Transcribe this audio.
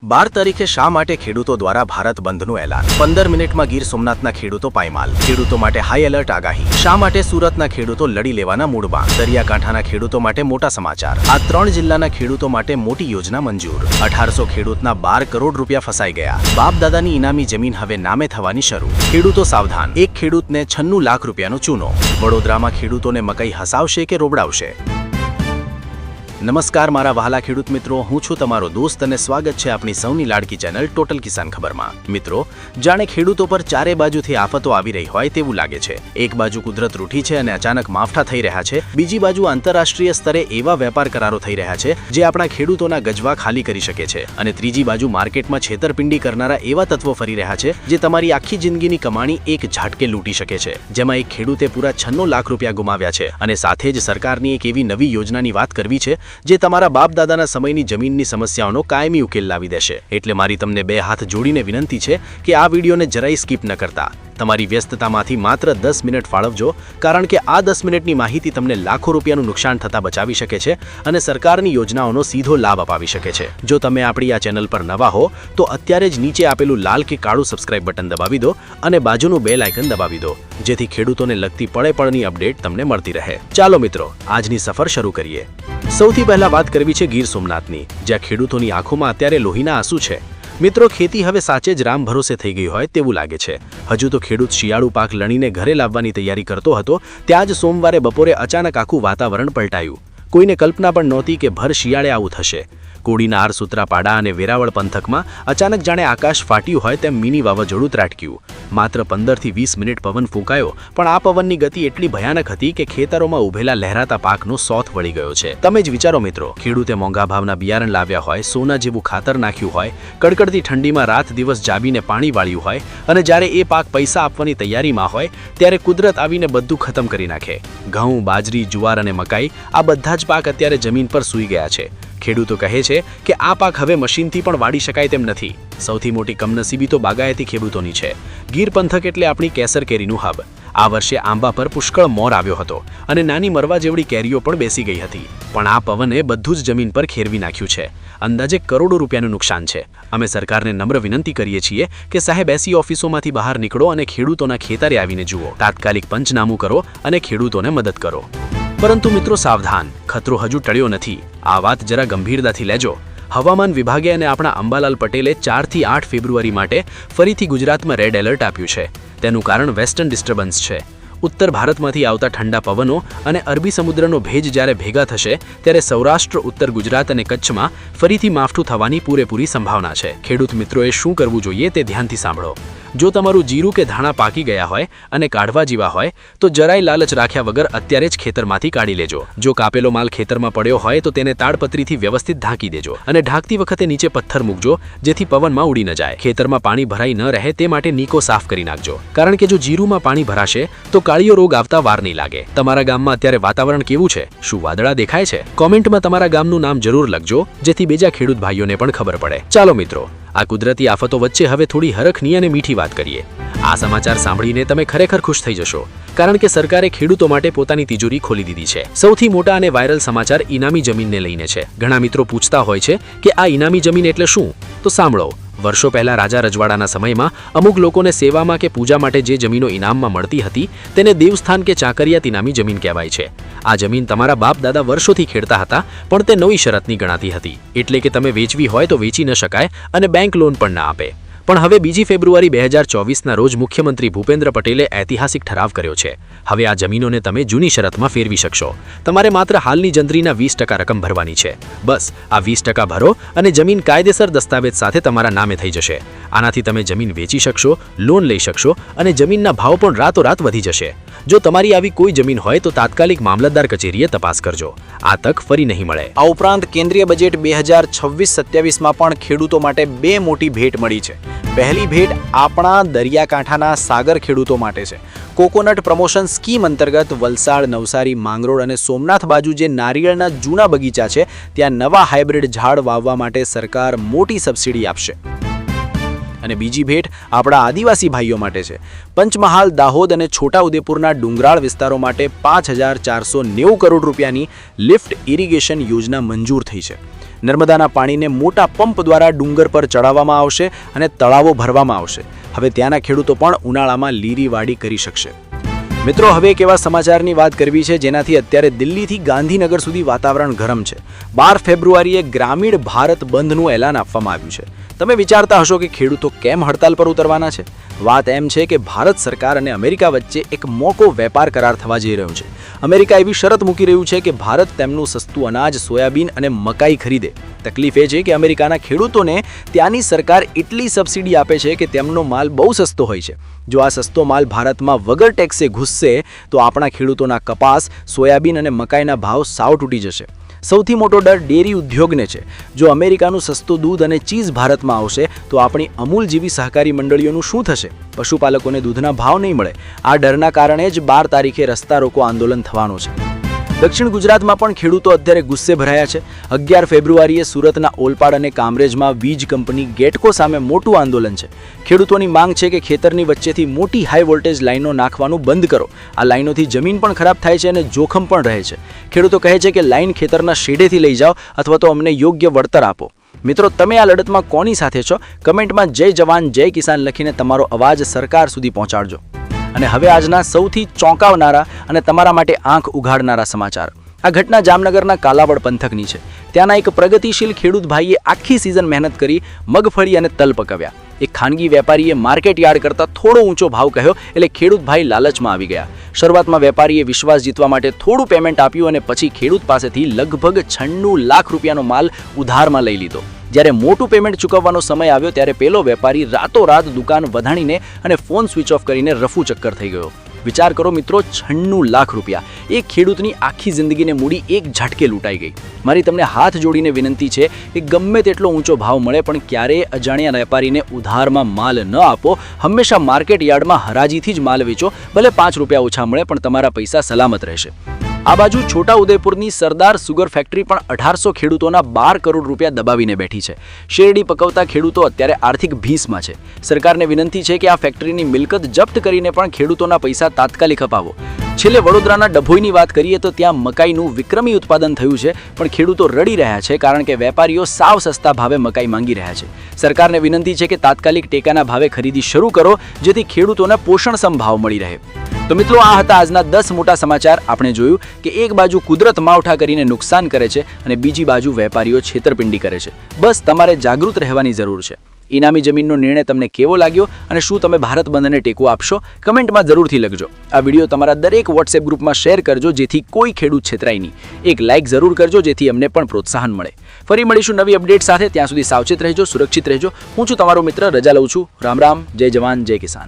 12 તારીખે શા માટે ખેડૂતો દ્વારા ભારત બંધનું એલાન 15 મિનિટમાં ગીર સોમનાથના ખેડૂતો પાયમાલ ખેડૂતો માટે હાઈ એલર્ટ આગાહી શા માટે સુરતના ખેડૂતો લડી લેવાના મૂડમાં દરિયાકાંઠાના ખેડૂતો માટે મોટા સમાચાર આ 3 જિલ્લાના ખેડૂતો માટે મોટી યોજના મંજૂર 1800 ખેડૂતના 12 કરોડ રૂપિયા ફસાઈ ગયા બાપ દાદાની ઇનામી જમીન હવે નામે થવાની શરૂ ખેડૂતો સાવધાન એક ખેડૂતને 96 લાખ રૂપિયાનો ચૂનો વડોદરામાં ખેડૂતોને મકઈ હસાવશે કે રોબડાવશે નમસ્કાર મારા વહાલા ખેડૂત મિત્રો હું છું તમારો દોસ્ત અને સ્વાગત છે આપણી સૌની લાડકી ચેનલ ટોટલ કિસાન ખબરમાં મિત્રો જાણે ખેડૂતો પર ચારે બાજુથી આફતો આવી રહી હોય તેવું લાગે છે એક બાજુ કુદરત રૂઠી છે અને અચાનક માવઠા થઈ રહ્યા છે બીજી બાજુ આંતરરાષ્ટ્રીય સ્તરે એવા વેપાર કરારો થઈ રહ્યા છે જે આપણા ખેડૂતોના ગજવા ખાલી કરી શકે છે અને ત્રીજી બાજુ માર્કેટમાં છેતરપિંડી કરનારા એવા તત્વો ફરી રહ્યા છે જે તમારી આખી જિંદગીની કમાણી એક ઝાટકે લૂંટી શકે છે જેમાં એક ખેડૂતે પૂરા 96 લાખ રૂપિયા ગુમાવ્યા છે અને સાથે જ સરકારની એક એવી નવી યોજનાની વાત કરવી છે જે તમારા બાપ દાદાના સમયની જમીનની સમસ્યાઓનો કાયમી ઉકેલ લાવી દેશે એટલે મારી તમને બે હાથ જોડીને વિનંતી છે કે આ વિડીયોને જરાય સ્કીપ ન કરતા તમારી વ્યસ્તતામાંથી માત્ર 10 મિનિટ ફાળવજો કારણ કે આ 10 મિનિટની માહિતી તમને લાખો રૂપિયાનું નુકસાન થતા બચાવી શકે છે અને સરકારની યોજનાઓનો સીધો લાભ અપાવી શકે છે જો તમે આપણી આ ચેનલ પર નવા હો તો અત્યારે જ નીચે આપેલું લાલ કે કાળું સબસ્ક્રાઇબ બટન દબાવી દો અને બાજુનું બેલ આઇકન દબાવી દો જેથી ખેડૂતોને લગતી પળે-પળની અપડેટ તમને મળતી રહે ચાલો મિત્રો આજની સફર શરૂ કરીએ સૌથી પહેલા વાત કરવી છે ગીર સોમનાથની જ્યાં ખેડૂતોની આંખોમાં અત્યારે લોહીના આંસુ છે મિત્રો ખેતી હવે સાચે જ રામ ભરોસે થઈ ગઈ હોય તેવું લાગે છે હજુ તો ખેડૂત શિયાળુ પાક લણીને ઘરે લાવવાની તૈયારી કરતો હતો ત્યાં જ સોમવારે બપોરે અચાનક આખું વાતાવરણ પલટાયું કોઈને કલ્પના પણ નહોતી કે ભર શિયાળે આવું થશે કોડીનાર સૂત્રાપાડા અને વેરાવળ પંથકમાં અચાનક જાણે આકાશ ફાટ્યું હોય તેમ મિની વાવાઝોડું ત્રાટક્યું માત્ર 15 થી 20 મિનિટ પવન ફૂંકાયો પણ આ પવનની ગતિ એટલી ભયાનક હતી કે ખેતરોમાં ઉભેલા લહેરાતા પાકનો સોથ વળી ગયો છે તમે જ વિચારો મિત્રો ખેડૂતે મોંઘા ભાવના બિયારણ લાવ્યા હોય સોના જેવું ખાતર નાખ્યું હોય કડકડતી ઠંડીમાં રાત દિવસ જાબીને પાણી વાળ્યું હોય અને જ્યારે એ પાક પૈસા આપવાની તૈયારીમાં હોય ત્યારે કુદરત આવીને બધું ખતમ કરી નાખે ઘઉં બાજરી જુવાર અને મકાઈ આ બધા જ પાક અત્યારે જમીન પર સૂઈ ગયા છે ખેડૂતો કહે છે કે આ પાક હવે મશીનથી પણ વાડી શકાય તેમ નથી સૌથી મોટી કમનસીબી તો બાગાયતી ખેડૂતોની છે ગીર પંથક એટલે આપણી કેસર કેરીનું હબ આ વર્ષે આંબા પર પુષ્કળ મોર આવ્યો હતો અને નાની મરવા જેવડી કેરીઓ પણ બેસી ગઈ હતી પણ આ પવને બધું જ જમીન પર ખેરવી નાખ્યું છે અંદાજે કરોડો રૂપિયાનું નુકસાન છે અમે સરકારને નમ્ર વિનંતી કરીએ છીએ કે સાહેબ એસી ઓફિસોમાંથી બહાર નીકળો અને ખેડૂતોના ખેતરે આવીને જુઓ તાત્કાલિક પંચનામું કરો અને ખેડૂતોને મદદ કરો પરંતુ મિત્રો સાવધાન ખતરો હજુ ટળ્યો નથી આ વાત જરા ગંભીરતાથી લેજો હવામાન વિભાગે અને આપણા અંબાલાલ પટેલે 4 થી 8 ફેબ્રુઆરી માટે ફરીથી ગુજરાતમાં રેડ એલર્ટ આપ્યું છે તેનું કારણ વેસ્ટર્ન ડિસ્ટર્બન્સ છે ઉત્તર ભારતમાંથી આવતા ઠંડા પવનો અને અરબી સમુદ્રનો ભેજ જ્યારે ભેગા થશે ત્યારે સૌરાષ્ટ્ર ઉત્તર ગુજરાત અને કચ્છમાં ફરીથી માવઠું થવાની પૂરેપૂરી સંભાવના છે ખેડૂત મિત્રોએ શું કરવું જોઈએ તે ધ્યાનથી સાંભળો જો તમારું જીરું કે ધાણા પાકી ગયા હોય અને કાઢવા જેવા હોય તો જરાય લાલચ રાખ્યા વગર અત્યારે જ ખેતરમાંથી કાઢી લેજો જો કાપેલો માલ ખેતરમાં પડ્યો હોય તો તેને તાડપત્રીથી વ્યવસ્થિત ઢાંકી દેજો અને ઢાંકતી વખતે નીચે પથ્થર મૂકજો જેથી પવનમાં ઉડી ન જાય ખેતરમાં પાણી ભરાઈ ન રહે તે માટે નીકો સાફ કરી નાખજો કારણ કે જો જીરુમાં પાણી ભરાશે તો કાળિયો રોગ આવતા વાર નહીં લાગે તમારા ગામમાં અત્યારે વાતાવરણ કેવું છે શું વાદળા દેખાય છે કોમેન્ટમાં તમારા ગામનું નામ જરૂર લખજો જેથી બીજા ખેડૂત ભાઈઓને પણ ખબર પડે ચાલો મિત્રો આ કુદરતી આફતો વચ્ચે હવે થોડી હરખની અને મીઠી વાત કરીએ આ સમાચાર સાંભળીને તમે ખરેખર ખુશ થઈ જશો કારણ કે સરકારે ખેડૂતો માટે પોતાની તિજોરી ખોલી દીધી છે સૌથી મોટા અને વાયરલ સમાચાર ઇનામી જમીનને લઈને છે ઘણા મિત્રો પૂછતા હોય છે કે આ ઇનામી જમીન એટલે શું તો સાંભળો વર્ષો પહેલા રાજા રજવાડાના સમયમાં અમુક લોકોને સેવામાં કે પૂજા માટે જે જમીનો ઇનામમાં મળતી હતી તેને દેવસ્થાન કે ચાકરિયાત ઇનામી જમીન કહેવાય છે આ જમીન તમારા બાપ દાદા વર્ષોથી ખેડતા હતા પણ તે નવી શરતની ગણાતી હતી એટલે કે તમે વેચવી હોય તો વેચી ન શકાય અને બેંક લોન પણ ના આપે પણ હવે 2 ફેબ્રુઆરી 2024ના રોજ મુખ્યમંત્રી ભૂપેન્દ્ર પટેલે ઐતિહાસિક ઠરાવ કર્યો છે હવે આ જમીનોને તમે જૂની શરતમાં ફેરવી શકશો તમારે માત્ર હાલની જંત્રીના 20% રકમ ભરવાની છે બસ આ 20% ભરો અને જમીન કાયદેસર દસ્તાવેજ સાથે તમારા નામે થઈ જશે આનાથી તમે જમીન વેચી શકશો લોન લઈ શકશો અને જમીનના ભાવ પણ રાતોરાત વધી જશે જો તમારી આવી કોઈ જમીન હોય તો તાત્કાલિક મામલતદાર કચેરીએ તપાસ કરજો આ તક ફરી નહીં મળે આ ઉપરાંત કેન્દ્રીય બજેટ 2026-27માં પણ ખેડૂતો માટે બે મોટી ભેટ મળી છે પહેલી ભેટ આપણા દરિયાકાંઠાના સાગર ખેડૂતો માટે છે કોકોનટ પ્રમોશન સ્કીમ અંતર્ગત વલસાડ નવસારી માંગરોળ અને સોમનાથ બાજુ જે નારિયેળના જૂના બગીચા છે ત્યાં નવા હાઇબ્રિડ ઝાડ વાવવા માટે સરકાર મોટી સબસિડી આપશે અને બીજી ભેટ આપણા આદિવાસી ભાઈઓ માટે છે પંચમહાલ દાહોદ અને છોટાઉદેપુરના ડુંગરાળ વિસ્તારો માટે 5490 કરોડ રૂપિયાની લિફ્ટ ઇરિગેશન યોજના મંજૂર થઈ છે નર્મદાના પાણીને મોટા પંપ દ્વારા ડુંગર પર ચડાવવામાં આવશે અને તળાવો ભરવામાં આવશે. હવે ત્યાંના ખેડૂતો પણ ઉનાળામાં લીરીવાડી કરી શકશે. મિત્રો, હવે એક એવા સમાચારની વાત કરવી છે જેનાથી અત્યારે દિલ્હીથી ગાંધીનગર સુધી વાતાવરણ ગરમ છે. 12 ફેબ્રુઆરીએ ગ્રામીણ ભારત બંધનું એલાન આપવામાં આવ્યું છે. તમે વિચારતા હશો કે ખેડૂતો કેમ હડતાલ પર ઉતરવાના છે? વાત એમ છે કે ભારત સરકાર અને અમેરિકા વચ્ચે એક મોટો વેપાર કરાર થવા જઈ રહ્યો છે. અમેરિકા એવી શરત મૂકી રહ્યું છે કે ભારત તેમનું સસ્તું અનાજ, સોયાબીન અને મકાઈ ખરીદે. તકલીફ એ છે કે અમેરિકાના ખેડૂતોને ત્યાંની સરકાર એટલી સબસિડી આપે છે કે તેમનો માલ બહુ સસ્તો હોય છે. જો આ સસ્તો માલ ભારતમાં વગર ટેક્સે ઘૂસશે તો આપણા ખેડૂતોના કપાસ, સોયાબીન અને મકાઈના ભાવ સાવ તૂટી જશે. સૌથી મોટો ડર ડેરી ઉદ્યોગને છે. જો અમેરિકાનું સસ્તું દૂધ અને ચીઝ ભારતમાં આવશે તો આપણી અમૂલ જેવી સહકારી મંડળીઓનું શું થશે? પશુપાલકોને દૂધના ભાવ નહીં મળે. આ ડરના કારણે જ 12 તારીખે રસ્તા રોકો આંદોલન થવાનો છે. દક્ષિણ ગુજરાતમાં પણ ખેડૂતો અત્યારે ગુસ્સે ભરાયા છે. 11 ફેબ્રુઆરીએ સુરતના ઓલપાડ અને કામરેજમાં વીજ કંપની ગેટકો સામે મોટું આંદોલન છે. ખેડૂતોની માંગ છે કે ખેતરની વચ્ચેથી મોટી હાઈ વોલ્ટેજ લાઈનો નાખવાનું બંધ કરો. આ લાઈનોથી જમીન પણ ખરાબ થાય છે અને જોખમ પણ રહે છે. ખેડૂતો કહે છે કે લાઈન ખેતરના શેડેથી લઈ જાઓ અથવા તો અમને યોગ્ય વળતર આપો. મિત્રો, તમે આ લડતમાં કોની સાથે છો? કમેન્ટમાં જય જવાન જય કિસાન લખીને તમારો અવાજ સરકાર સુધી પહોંચાડજો. અને હવે આજના સૌથી ચોંકાવનારા અને તમારા માટે આંખ ઉઘાડનારા સમાચાર. આ ઘટના જામનગરના કાલાવડ પંથકની છે. ત્યાંના એક પ્રગતિશીલ ખેડૂત ભાઈએ આખી સિઝન મહેનત કરી મગફળી અને તલ પકવ્યા. એક ખાનગી વેપારીએ માર્કેટ યાર્ડ કરતાં થોડો ઊંચો ભાવ કહ્યો એટલે ખેડૂત ભાઈ લાલચમાં આવી ગયા. શરૂઆતમાં વેપારીએ વિશ્વાસ જીતવા માટે થોડું પેમેન્ટ આપ્યું અને પછી ખેડૂત પાસેથી લગભગ 96 લાખ રૂપિયાનો માલ ઉધારમાં લઈ લીધો. જ્યારે મોટું પેમેન્ટ ચૂકવવાનો સમય આવ્યો ત્યારે પેલો વેપારી રાતોરાત દુકાન વધાણીને અને ફોન સ્વિચ ઓફ કરીને રફુ ચક્કર થઈ ગયો. વિચાર કરો મિત્રો, 96 લાખ રૂપિયા. એક ખેડૂતની આખી જિંદગીને મૂડી એક ઝટકે લૂંટાઈ ગઈ. મારી તમને હાથ જોડીને વિનંતી છે કે ગમે તેટલો ઊંચો ભાવ મળે પણ ક્યારેય અજાણ્યા વેપારીને ઉધારમાં માલ ન આપો. હંમેશા માર્કેટ યાર્ડમાં હરાજીથી જ માલ વેચો. ભલે 5 રૂપિયા ઓછા મળે પણ તમારા પૈસા સલામત રહેશે. આ બાજુ છોટા ઉદેપુરની સરદાર સુગર ફેક્ટરી પણ 1800 ખેડૂતોના 12 કરોડ રૂપિયા દબાવીને બેઠી છે. શેરડી પકવતા ખેડૂતો અત્યારે આર્થિક ભીસમાં છે. સરકારને વિનંતી છે કે આ ફેક્ટરીની મિલકત જપ્ત કરીને પણ ખેડૂતોના પૈસા તાત્કાલિક અપાવો. છેલ્લે વડોદરાના ડભોઈની વાત કરીએ તો ત્યાં મકાઈનું વિક્રમી ઉત્પાદન થયું છે પણ ખેડૂતો રડી રહ્યા છે કારણ કે વેપારીઓ સાવ સસ્તા ભાવે મકાઈ માંગી રહ્યા છે. સરકારને વિનંતી છે કે તાત્કાલિક ટેકાના ભાવે ખરીદી શરૂ કરો જેથી ખેડૂતોને પોષણક્ષમ ભાવ મળી રહે. તો મિત્રો, આ હતા આજના 10 મોટા સમાચાર. આપણે જોયું કે એક બાજુ કુદરત માવઠા કરીને નુકસાન કરે છે અને બીજી બાજુ વેપારીઓ છેતરપિંડી કરે છે. બસ તમારે જાગૃત રહેવાની જરૂર છે. ઇનામી જમીનનો નિર્ણય તમને કેવો લાગ્યો અને શું તમે ભારત બંધને ટેકો આપશો? કમેન્ટમાં જરૂરથી લખજો. આ વિડીયો તમારા દરેક વોટ્સએપ ગ્રુપમાં શેર કરજો જેથી કોઈ ખેડૂત છેતરાય નહીં. એક લાઇક જરૂર કરજો જેથી અમને પણ પ્રોત્સાહન મળે. ફરી મળીશું નવી અપડેટ સાથે. ત્યાં સુધી સાવચેત રહેજો, સુરક્ષિત રહેજો. હું છું તમારો મિત્ર, રજા લઉં છું. રામ રામ, જય જવાન જય કિસાન.